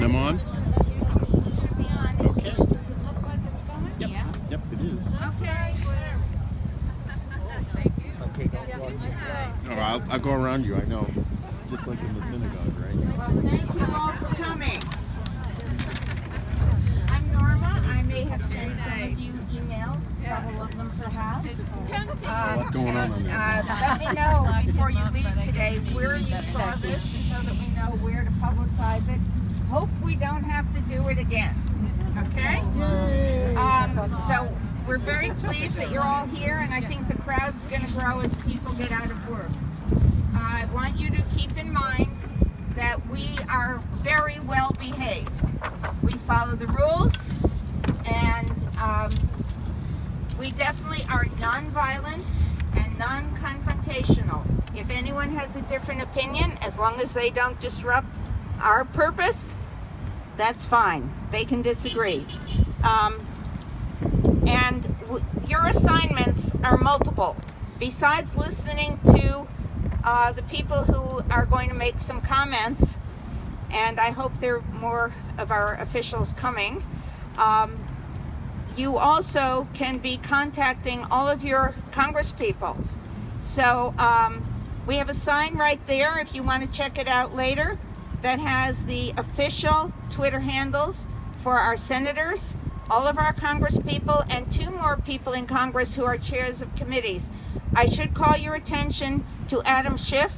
I'm on? Okay. Does it look like it's going? Yep. Yeah. Yep, it is. Okay. Okay, don't walk. No, I'll go around you, I know. Just like in the synagogue, right? Well, thank you all for coming. I'm Norma. I may have sent some of you emails, several of them perhaps. What's going on there? Let me know before you leave today where you saw this so that we know where to publicize it. Hope we don't have to do it again. Okay? So we're very pleased that you're all here, and I think the crowd's going to grow as people get out of work. I want you to keep in mind that we are very well behaved. We follow the rules, and we definitely are non-violent and non-confrontational. If anyone has a different opinion, as long as they don't disrupt our purpose, that's fine. They can disagree. And your assignments are multiple. Besides listening to the people who are going to make some comments, and I hope there are more of our officials coming, you also can be contacting all of your congresspeople. So we have a sign right there if you want to check it out later that has the official Twitter handles for our senators, all of our congresspeople, and 2 more people in Congress who are chairs of committees. I should call your attention to Adam Schiff,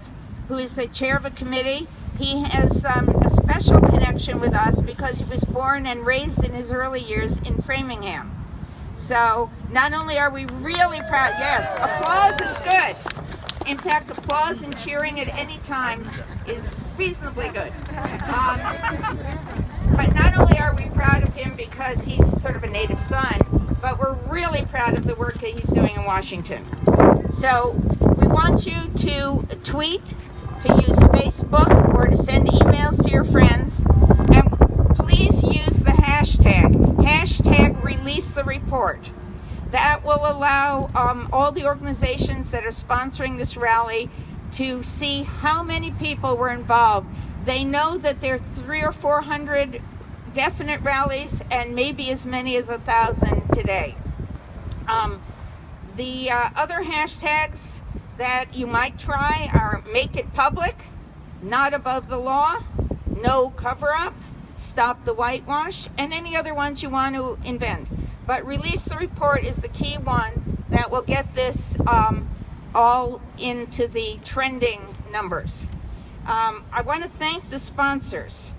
who is the chair of a committee. He has a special connection with us because he was born and raised in his early years in Framingham. So not only are we really proud, yes, applause is good. In fact, applause and cheering at any time is reasonably good. But not only are we proud of him because he's sort of a native son, but we're really proud of the work that he's doing in Washington. So we want you to tweet, to use Facebook, or to send emails to your friends. And please use the hashtag #ReleaseTheReport. That will allow all the organizations that are sponsoring this rally to see how many people were involved. They know that there are 300 or 400 definite rallies and maybe as many as 1,000 today. The other hashtags that you might try are Make It Public, Not Above the Law, No Cover-Up, Stop the Whitewash, and any other ones you want to invent. But Release the Report is the key one that will get this all into the trending numbers. I want to thank the sponsors,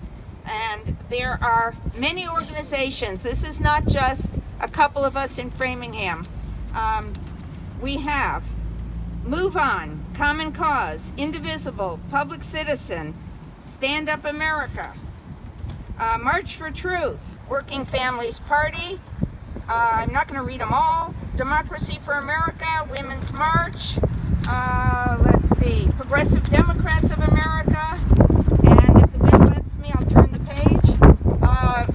and there are many organizations. This is not just a couple of us in Framingham. We have Move On, Common Cause, Indivisible, Public Citizen, Stand Up America, March for Truth, Working Families Party, I'm not going to read them all, Democracy for America, Women's March, let's see, Progressive Democrats of America, and if the wind lets me, I'll turn the page.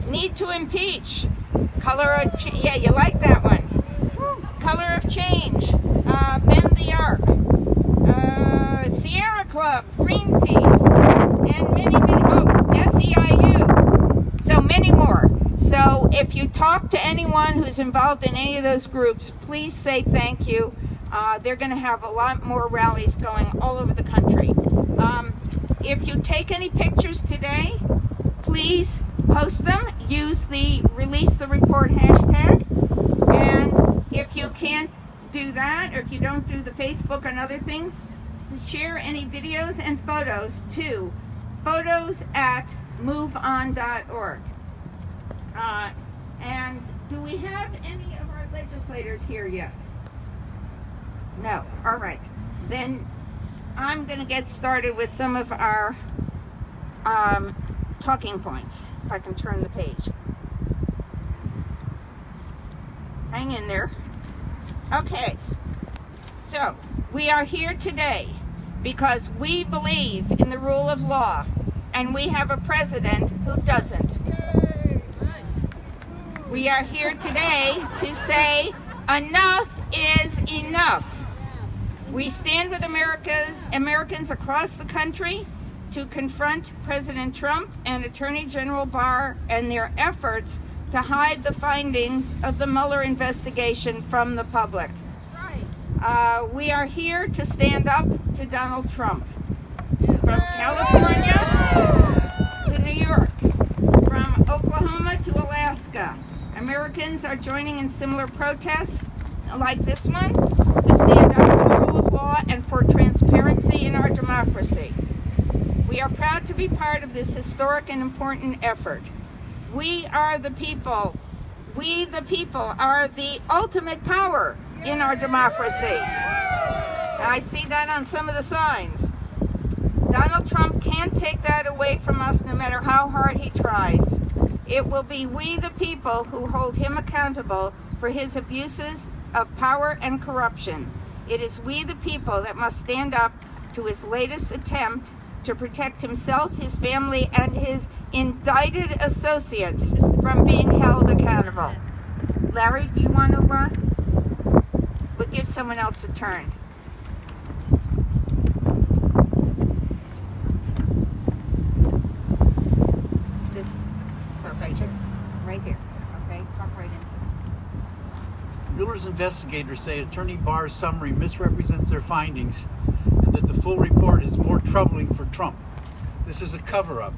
Need to Impeach, Color of yeah, you like that one. Color of Change, Bend the Arc, Sierra Club, Greenpeace, and many, SEIU, so many more. So if you talk to anyone who's involved in any of those groups, please say thank you. They're going to have a lot more rallies going all over the country. If you take any pictures today, please post them. Use the Release the Report hashtag. And if you can't do that, or if you don't do the Facebook and other things, share any videos and photos to photos@moveon.org. And do we have any of our legislators here yet? No. All right. Then I'm going to get started with some of our talking points. If I can turn the page. Hang in there. Okay. So we are here today because we believe in the rule of law, and we have a president who doesn't. We are here today to say enough is enough. We stand with Americans across the country to confront President Trump and Attorney General Barr and their efforts to hide the findings of the Mueller investigation from the public. We are here to stand up to Donald Trump. From California to New York, from Oklahoma to Alaska, Americans are joining in similar protests like this one to stand up for the rule of law and for transparency in our democracy. We are proud to be part of this historic and important effort. We are the people. We, the people, are the ultimate power in our democracy. I see that on some of the signs. Donald Trump can't take that away from us no matter how hard he tries. It will be we, the people, who hold him accountable for his abuses of power and corruption. It is we, the people, that must stand up to his latest attempt to protect himself, his family, and his indicted associates from being held accountable. Larry, do you want to we'll give someone else a turn. Right here. Okay, talk right into it. Mueller's investigators say Attorney Barr's summary misrepresents their findings and that the full report is more troubling for Trump. This is a cover-up.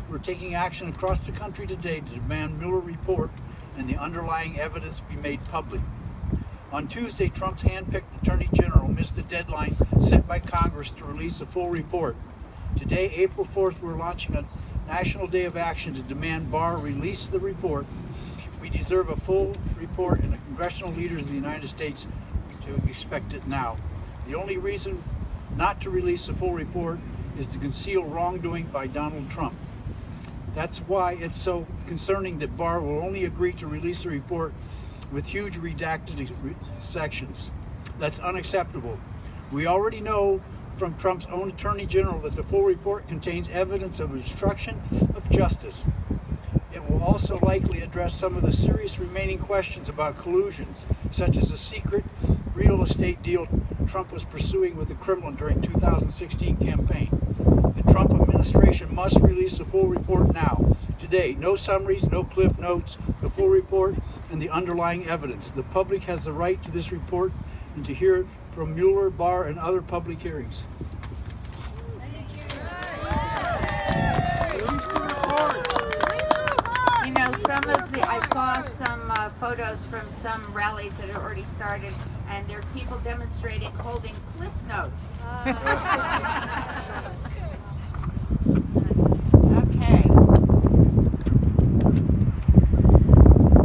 We're taking action across the country today to demand Mueller report and the underlying evidence be made public. On Tuesday, Trump's hand-picked Attorney General missed the deadline set by Congress to release a full report. Today, April 4th, we're launching a National Day of Action to demand Barr release the report. We deserve a full report, and the congressional leaders of the United States to expect it now. The only reason not to release a full report is to conceal wrongdoing by Donald Trump. That's why it's so concerning that Barr will only agree to release the report with huge redacted sections. That's unacceptable. We already know from Trump's own Attorney General that the full report contains evidence of obstruction of justice. It will also likely address some of the serious remaining questions about collusions, such as a secret real estate deal Trump was pursuing with the Kremlin during 2016 campaign. The Trump administration must release the full report now. Today, no summaries, no cliff notes, the full report and the underlying evidence. The public has the right to this report and to hear it from Mueller, Barr, and other public hearings. You know, I saw some photos from some rallies that have already started, and there are people demonstrating holding cliff notes. Okay.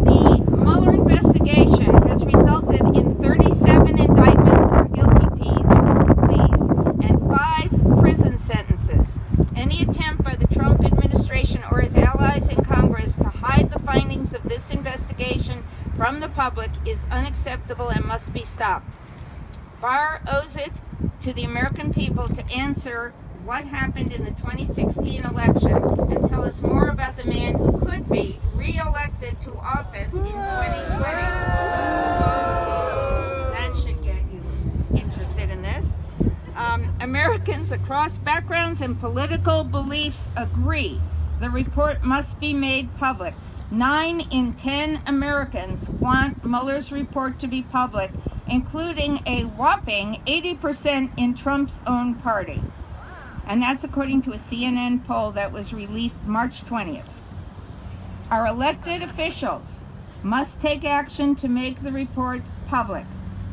The Mueller investigation has resulted in 37 indictments or guilty pleas and 5 prison sentences. Any attempt by the Trump administration or his allies in Congress to hide the findings of this investigation from the public is unacceptable and must be stopped. Barr owes it to the American people to answer what happened in the 2016 election and tell us more about the man who could be re-elected to office in 2020. That should get you interested in this. Americans across backgrounds and political beliefs agree the report must be made public. 9 in 10 Americans want Mueller's report to be public, including a whopping 80% in Trump's own party. And that's according to a CNN poll that was released March 20th. Our elected officials must take action to make the report public.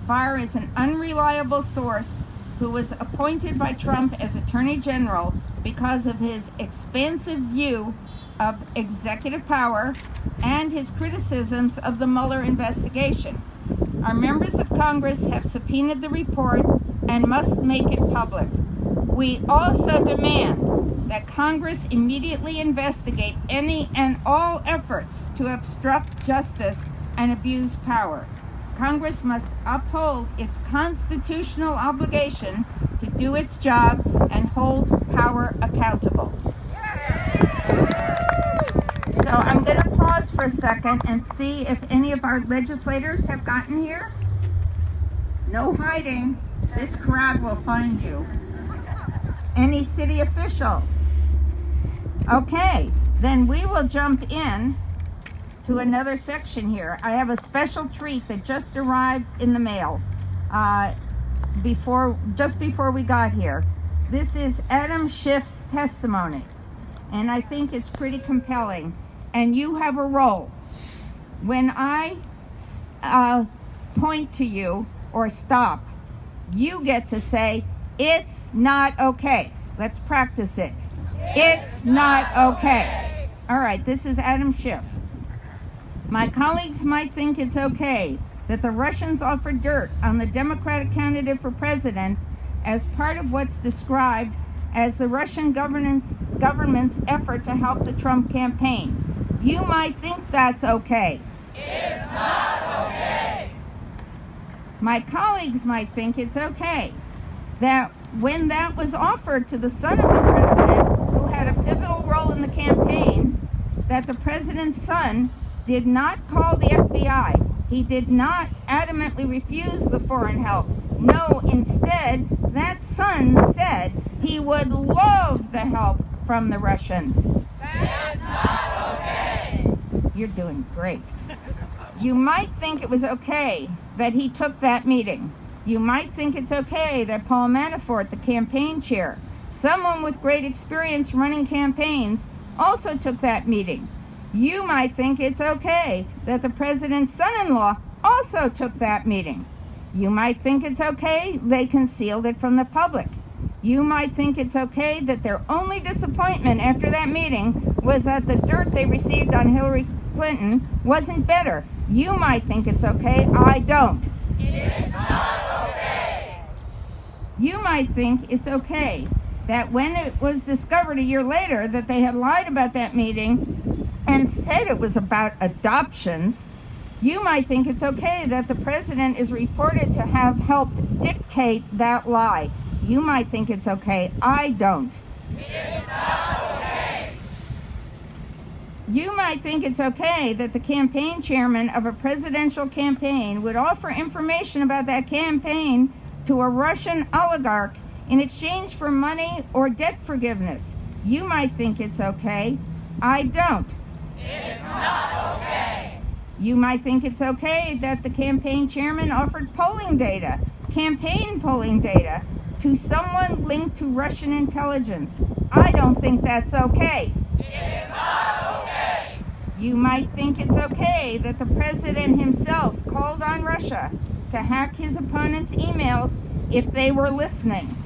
Barr is an unreliable source who was appointed by Trump as Attorney General because of his expansive view of executive power and his criticisms of the Mueller investigation. Our members of Congress have subpoenaed the report and must make it public. We also demand that Congress immediately investigate any and all efforts to obstruct justice and abuse power. Congress must uphold its constitutional obligation to do its job and hold power accountable. So I'm going to pause for a second and see if any of our legislators have gotten here. No hiding. This crowd will find you. Any city officials? Okay, then we will jump in to another section here. I have a special treat that just arrived in the mail just before we got here. This is Adam Schiff's testimony, and I think it's pretty compelling. And you have a role. When I point to you or stop, you get to say, "It's not okay." Let's practice it. It's not okay. All right, this is Adam Schiff. My colleagues might think it's okay that the Russians offered dirt on the Democratic candidate for president as part of what's described as the Russian government's effort to help the Trump campaign. You might think that's okay. It's not okay. My colleagues might think it's okay that when that was offered to the son of the president, who had a pivotal role in the campaign, that the president's son did not call the FBI. He did not adamantly refuse the foreign help. No, instead, that son said he would love the help from the Russians. That's not okay. You're doing great. You might think it was okay that he took that meeting. You might think it's okay that Paul Manafort, the campaign chair, someone with great experience running campaigns, also took that meeting. You might think it's okay that the president's son-in-law also took that meeting. You might think it's okay they concealed it from the public. You might think it's okay that their only disappointment after that meeting was that the dirt they received on Hillary Clinton wasn't better. You might think it's okay. I don't. It's not okay. You might think it's okay that when it was discovered a year later that they had lied about that meeting and said it was about adoptions, you might think it's okay that the president is reported to have helped dictate that lie. You might think it's okay. I don't. It's not okay. You might think it's okay that the campaign chairman of a presidential campaign would offer information about that campaign to a Russian oligarch in exchange for money or debt forgiveness. You might think it's okay. I don't. It's not okay. You might think it's okay that the campaign chairman offered campaign polling data, to someone linked to Russian intelligence. I don't think that's okay. It's not okay. You might think it's okay that the president himself called on Russia to hack his opponent's emails if they were listening.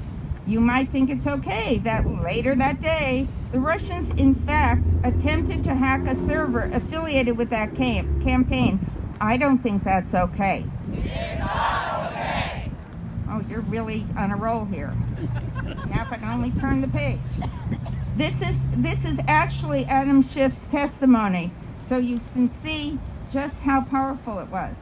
You might think it's okay that later that day, the Russians in fact attempted to hack a server affiliated with that campaign. I don't think that's okay. It's not okay. Oh, you're really on a roll here. Now if I can only turn the page. This is actually Adam Schiff's testimony, so you can see just how powerful it was.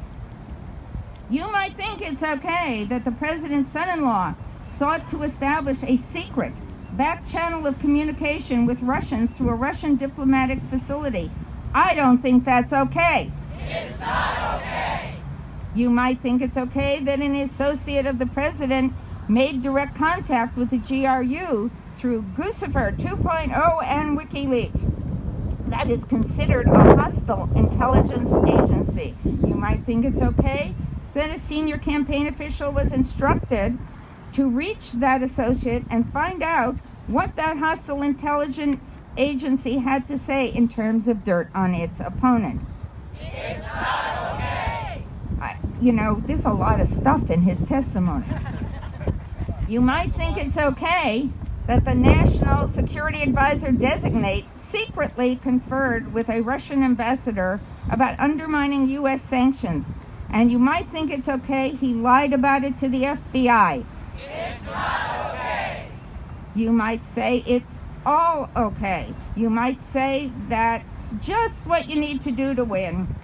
You might think it's okay that the president's son-in-law sought to establish a secret back channel of communication with Russians through a Russian diplomatic facility. I don't think that's okay. It's not okay. You might think it's okay that an associate of the president made direct contact with the GRU through Guccifer 2.0 and WikiLeaks. That is considered a hostile intelligence agency. You might think it's okay that a senior campaign official was instructed to reach that associate and find out what that hostile intelligence agency had to say in terms of dirt on its opponent. It's not okay. There's a lot of stuff in his testimony. You might think it's okay that the National Security Advisor designate secretly conferred with a Russian ambassador about undermining U.S. sanctions. And you might think it's okay he lied about it to the FBI. It's not okay. You might say it's all okay. You might say that's just what you need to do to win.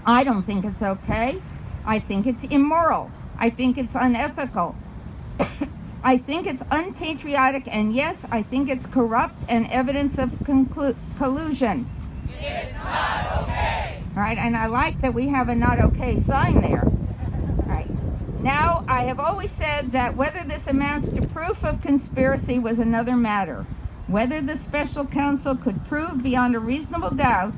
I don't think it's okay. I think it's immoral. I think it's unethical. I think it's unpatriotic, and yes, I think it's corrupt and evidence of collusion. It's not okay. All right, and I like that we have a not okay sign there. All right. Now, I have always said that whether this amounts to proof of conspiracy was another matter. whether the special counsel could prove beyond a reasonable doubt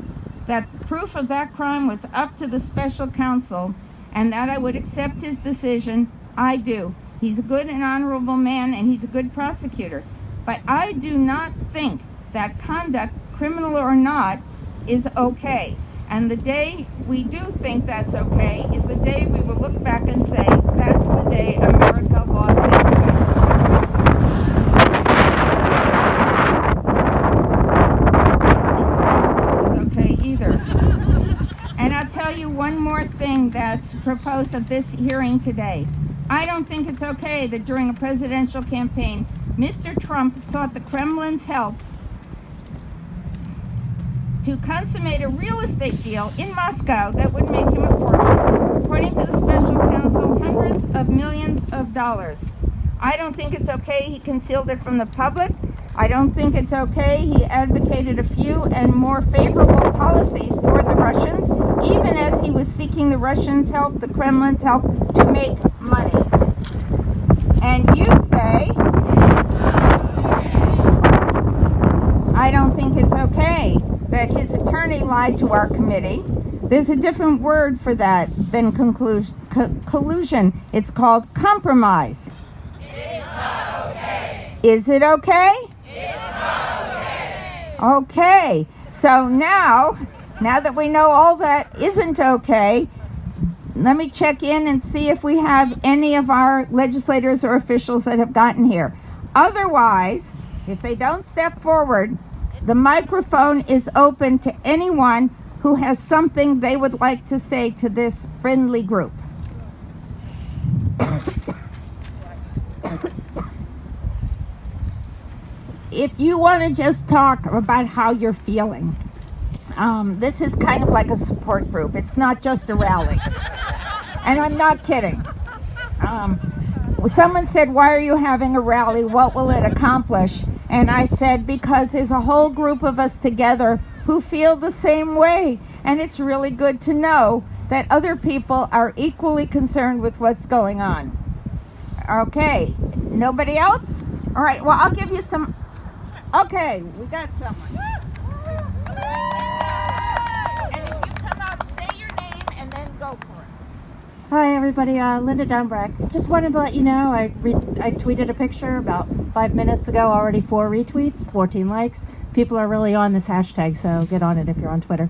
that proof of that crime was up to the special counsel and that I would accept his decision, I do. He's a good and honorable man and he's a good prosecutor. But I do not think that conduct, criminal or not, is okay. And the day we do think that's okay is the day we will look back and say, that's the day America lost its way. And I'll tell you one more thing that's proposed at this hearing today. I don't think it's okay that during a presidential campaign, Mr. Trump sought the Kremlin's help to consummate a real estate deal in Moscow that would make him a fortune. According to the special counsel, hundreds of millions of dollars. I don't think it's okay he concealed it from the public. I don't think it's okay he advocated a few and more favorable policies toward the Russians, even as he was seeking the Russians' help, the Kremlin's help, to make money. And you say, I don't think it's okay that his attorney lied to our committee. There's a different word for that than collusion. It's called compromise. It's not okay. Is it okay? It's not okay. Okay. So now that we know all that isn't okay, let me check in and see if we have any of our legislators or officials that have gotten here. Otherwise, if they don't step forward, the microphone is open to anyone who has something they would like to say to this friendly group. If you want to just talk about how you're feeling, this is kind of like a support group. It's not just a rally. And I'm not kidding. Someone said, why are you having a rally? What will it accomplish? And I said, because there's a whole group of us together who feel the same way. And it's really good to know that other people are equally concerned with what's going on. Okay, nobody else? All right, well, I'll give you some. Okay, we got someone. And if you come up, say your name and then go for it. Hi everybody, Linda Dunbrack. Just wanted to let you know I tweeted a picture about 5 minutes ago, already 4 retweets, 14 likes. People are really on this hashtag, so get on it if you're on Twitter.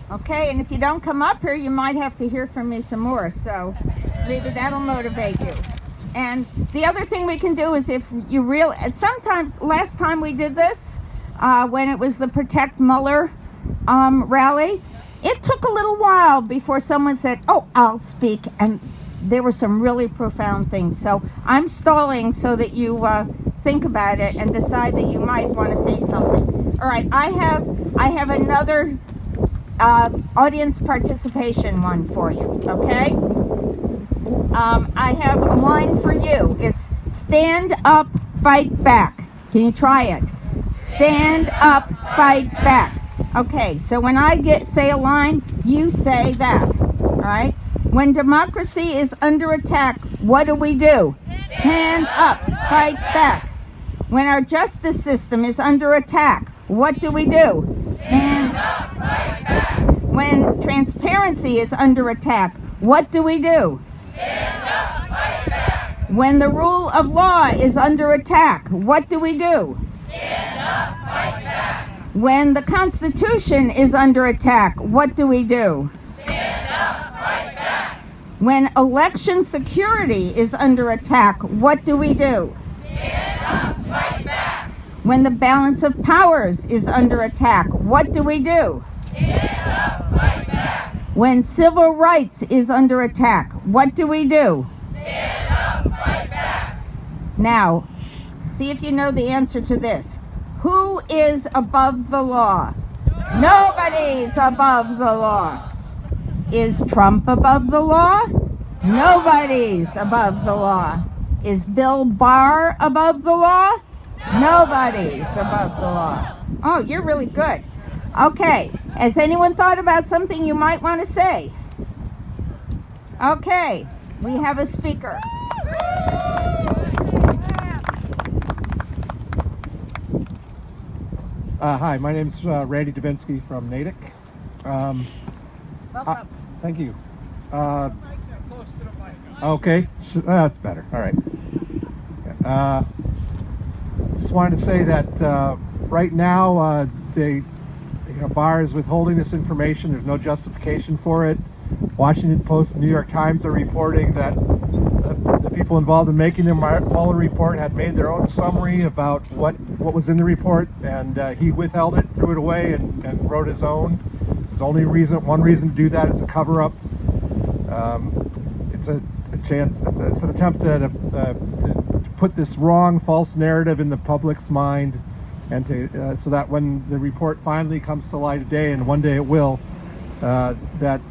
Okay, and if you don't come up here, you might have to hear from me some more, so maybe that'll motivate you. And the other thing we can do is if you sometimes, last time we did this, when it was the Protect Mueller rally, it took a little while before someone said, oh, I'll speak, and there were some really profound things. So I'm stalling so that you think about it and decide that you might want to say something. All right, I have another audience participation one for you, okay? I have a line for you. It's stand up, fight back. Can you try it? Stand up, fight back. Okay, so when I say a line, you say that, all right? When democracy is under attack, what do? Stand up, fight back. When our justice system is under attack, what do? Stand up, fight back. When transparency is under attack, what do? Stand up, fight back. When the rule of law is under attack, what do? Stand up, fight back. When the Constitution is under attack, what do? Stand up, fight back. When election security is under attack, what do? Stand up, fight back. When the balance of powers is under attack, what do? Stand up, fight back. When civil rights is under attack, what do? Stand up, fight back. Now, see if you know the answer to this. Who is above the law? Nobody's above the law. Is Trump above the law? Nobody's above the law. Is Bill Barr above the law? Nobody's above the law. Oh, you're really good. Okay, has anyone thought about something you might want to say? Okay, we have a speaker. Hi, my name's Randy Davinsky from Natick. Welcome. Thank you. Okay, that's better. All right. Just wanted to say that right now Barr is withholding this information. There's no justification for it. Washington Post and New York Times are reporting that the people involved in making the Mueller report had made their own summary about what was in the report, and he withheld it, threw it away, and wrote his own. There's only one reason to do that. It's a cover-up. It's it's an attempt to put this wrong, false narrative in the public's mind, and so that when the report finally comes to light of day, and one day it will, that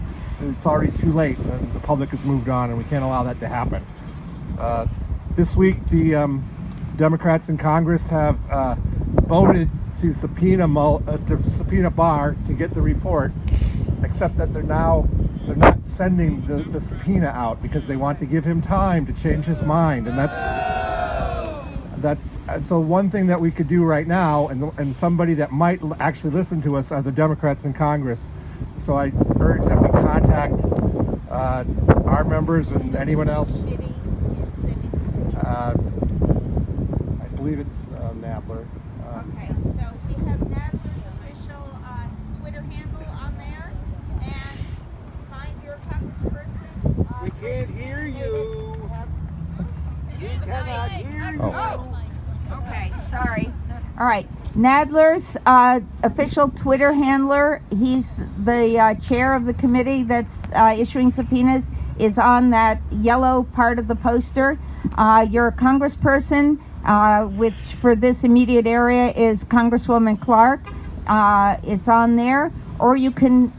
it's already too late and the public has moved on, and we can't allow that to happen. This week, the Democrats in Congress have voted to subpoena Barr to get the report, except that they're not sending the subpoena out because they want to give him time to change his mind, and that's so one thing that we could do right now, and somebody that might actually listen to us are the Democrats in Congress. So I urge that we contact our members and anyone else. I believe it's Nadler. Okay, so we have Nadler's official Twitter handle on there, and find your congressperson. We can't hear you. We cannot hear you. Oh. Okay, sorry. All right, Nadler's official Twitter handler, he's the chair of the committee that's issuing subpoenas, is on that yellow part of the poster. Your congressperson, which for this immediate area is Congresswoman Clark, it's on there. Or you can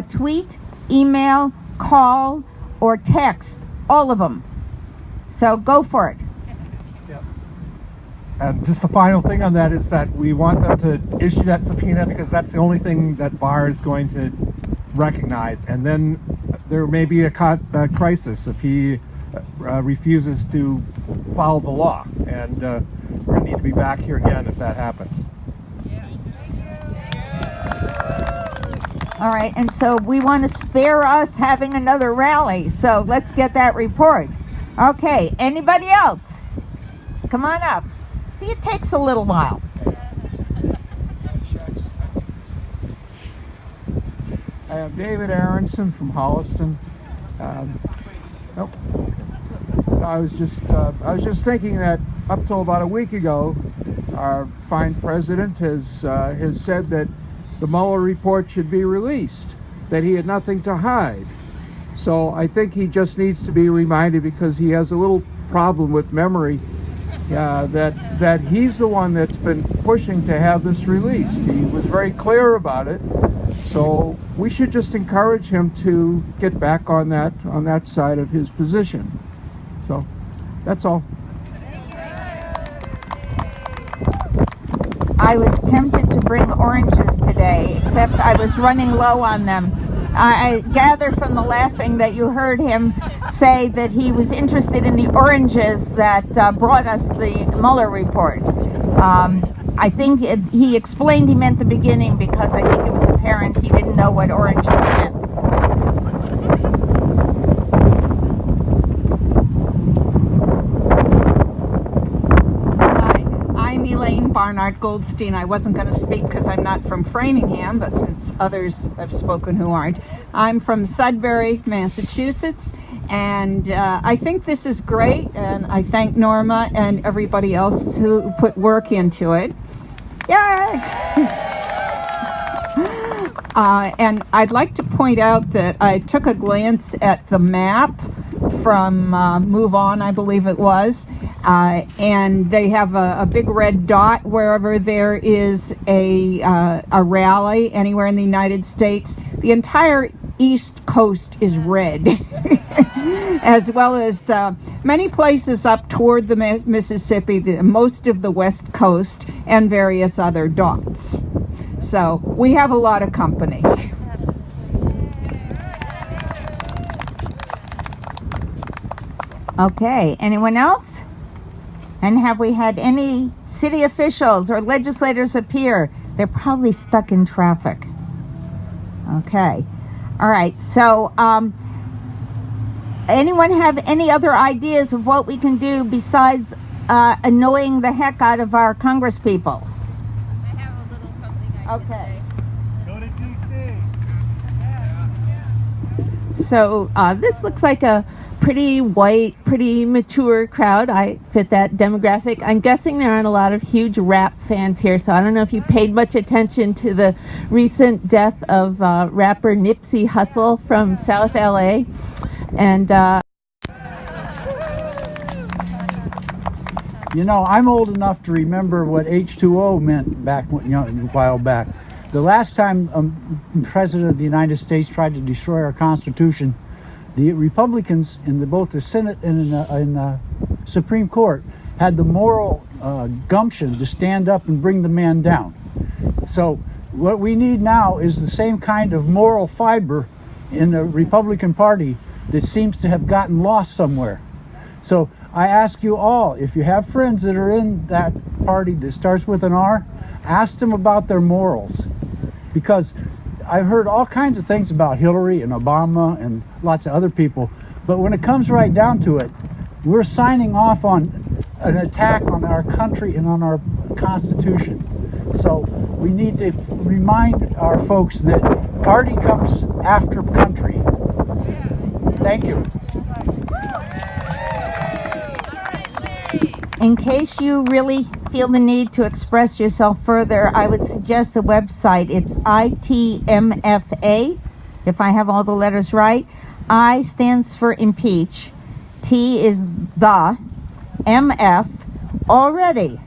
tweet, email, call, or text, all of them. So go for it. And just the final thing on that is that we want them to issue that subpoena because that's the only thing that Barr is going to recognize. And then there may be a crisis if he refuses to follow the law. And we're going to need to be back here again if that happens. All right, and so we want to spare us having another rally. So let's get that report. Okay, anybody else? Come on up. See, it takes a little while. I am David Aronson from Holliston. I was just thinking that up till about a week ago, our fine president has said that the Mueller report should be released, that he had nothing to hide. So I think he just needs to be reminded, because he has a little problem with memory, that he's the one that's been pushing to have this released. He was very clear about it. So we should just encourage him to get back on that side of his position. So that's all. I was tempted to bring oranges today, except I was running low on them. I gather from the laughing that you heard him say that he was interested in the oranges that brought us the Mueller report. I think he explained he meant the beginning, because I think it was apparent he didn't know what oranges meant. Barnard Goldstein. I wasn't going to speak because I'm not from Framingham, but since others have spoken who aren't, I'm from Sudbury, Massachusetts, and I think this is great, and I thank Norma and everybody else who put work into it. Yay! And I'd like to point out that I took a glance at the map from Move On, I believe it was, and they have a big red dot wherever there is a rally anywhere in the United States. The entire East Coast is red, as well as many places up toward the Mississippi, most of the West Coast, and various other dots. So we have a lot of company. Okay, anyone else? And have we had any city officials or legislators appear They're probably stuck in traffic. Okay. All right. So, anyone have any other ideas of what we can do besides annoying the heck out of our Congress people? I have a little something I can say. Go to DC. So this looks like a pretty white, pretty mature crowd. I fit that demographic. I'm guessing there aren't a lot of huge rap fans here, so I don't know if you paid much attention to the recent death of rapper Nipsey Hussle from South LA. And you know, I'm old enough to remember what H2O meant back when, a while back. The last time a president of the United States tried to destroy our Constitution, the Republicans in both the Senate and in the Supreme Court had the moral gumption to stand up and bring the man down. So what we need now is the same kind of moral fiber in the Republican Party that seems to have gotten lost somewhere. So I ask you all, if you have friends that are in that party that starts with an R, ask them about their morals. Because I've heard all kinds of things about Hillary and Obama and lots of other people, but when it comes right down to it, we're signing off on an attack on our country and on our Constitution. So we need to remind our folks that party comes after country. Thank you. In case you really feel the need to express yourself further, I would suggest the website. It's ITMFA, if I have all the letters right. I stands for impeach. T is the. MF, already.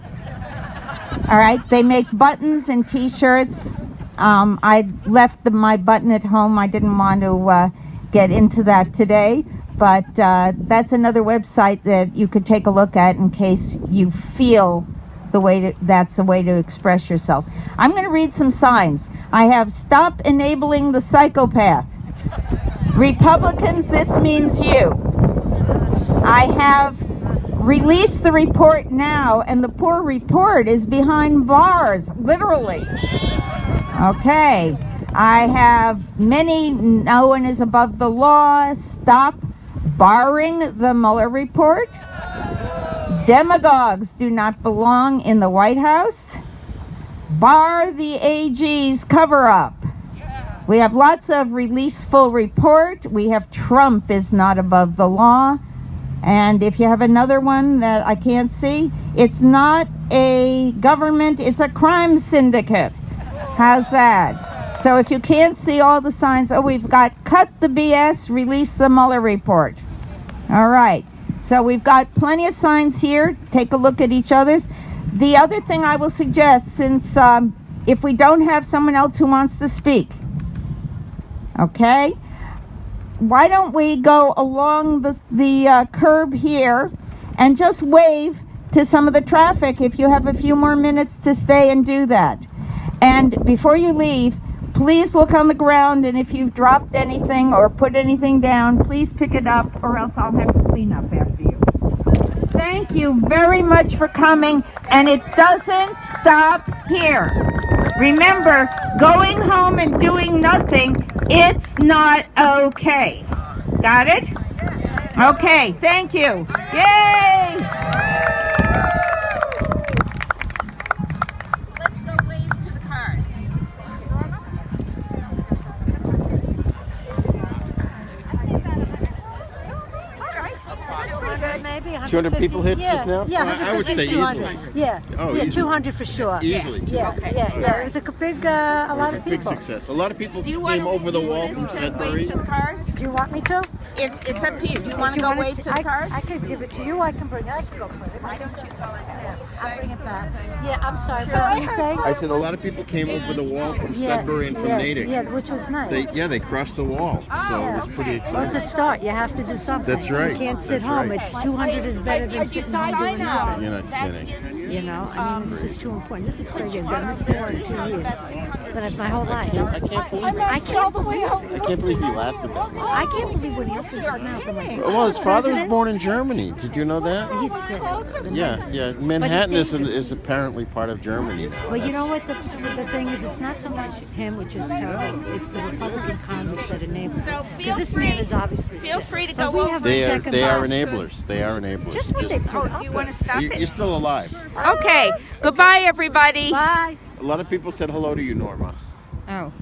All right, they make buttons and t-shirts. I left my button at home. I didn't want to get into that today. But that's another website that you could take a look at in case you feel that's the way to express yourself. I'm going to read some signs. I have stop enabling the psychopath. Republicans, this means you. I have release the report now, and the poor report is behind bars, literally. Okay. I have many, no one is above the law. Stop barring the Mueller Report. Demagogues do not belong in the White House. Bar the AG's cover-up. We have lots of release full report. We have Trump is not above the law. And if you have another one that I can't see, it's not a government, it's a crime syndicate. How's that? So if you can't see all the signs, we've got cut the BS, release the Mueller Report. All right. So we've got plenty of signs here. Take a look at each other's. The other thing I will suggest, since if we don't have someone else who wants to speak, okay, why don't we go along the curb here and just wave to some of the traffic if you have a few more minutes to stay and do that. And before you leave, please look on the ground, and if you've dropped anything or put anything down, please pick it up, or else I'll have to clean up after you. Thank you very much for coming, and it doesn't stop here. Remember, going home and doing nothing, it's not okay. Got it? Okay, thank you. Yay! Let's go wave to the cars. Maybe 200 people hit just now? Yeah, I would say 200. easily. Yeah, Oh, yeah, easily. 200 for sure. Easily. Yeah, yeah. It was a big, a lot of Big people. success. A lot of people Do you want came to over the wall wave from to Sudbury. the cars? Do you want me to? If it's up to you. Do you want to go wave to the cars? I could give it to you. I can bring it. I can go put it. Why don't you go ahead? I'll bring it back. Yeah, I'm sorry. So what are you saying? I said a lot of people came over the wall from Sudbury and from Natick. Yeah, which was nice. They crossed the wall, so it was pretty Well, it's a exciting. start. You have to do something. That's right. You can't sit That's home. right. It's 200 is better than sitting home doing nothing. You're not kidding. You know, I mean, it's just too important. This is great. You've done this for 2 years. but my whole life. I can't believe it. I can't believe he lasted that long. I can't believe what he else in his mouth. I'm like, Well, his father was born in Germany. Did you know that? He's sick. Yeah. Manhattan is apparently part of Germany now. Well, you know what the thing is? It's not so much him, which is terrible. It's the Republican Congress that enables it. Because this man is obviously Feel sick. free to go But we over. have a They check and are balance. enablers. They are enablers. Just what they put up You want to with. stop You're it? still alive. Okay. Goodbye, everybody. Bye. A lot of people said hello to you, Norma. Oh.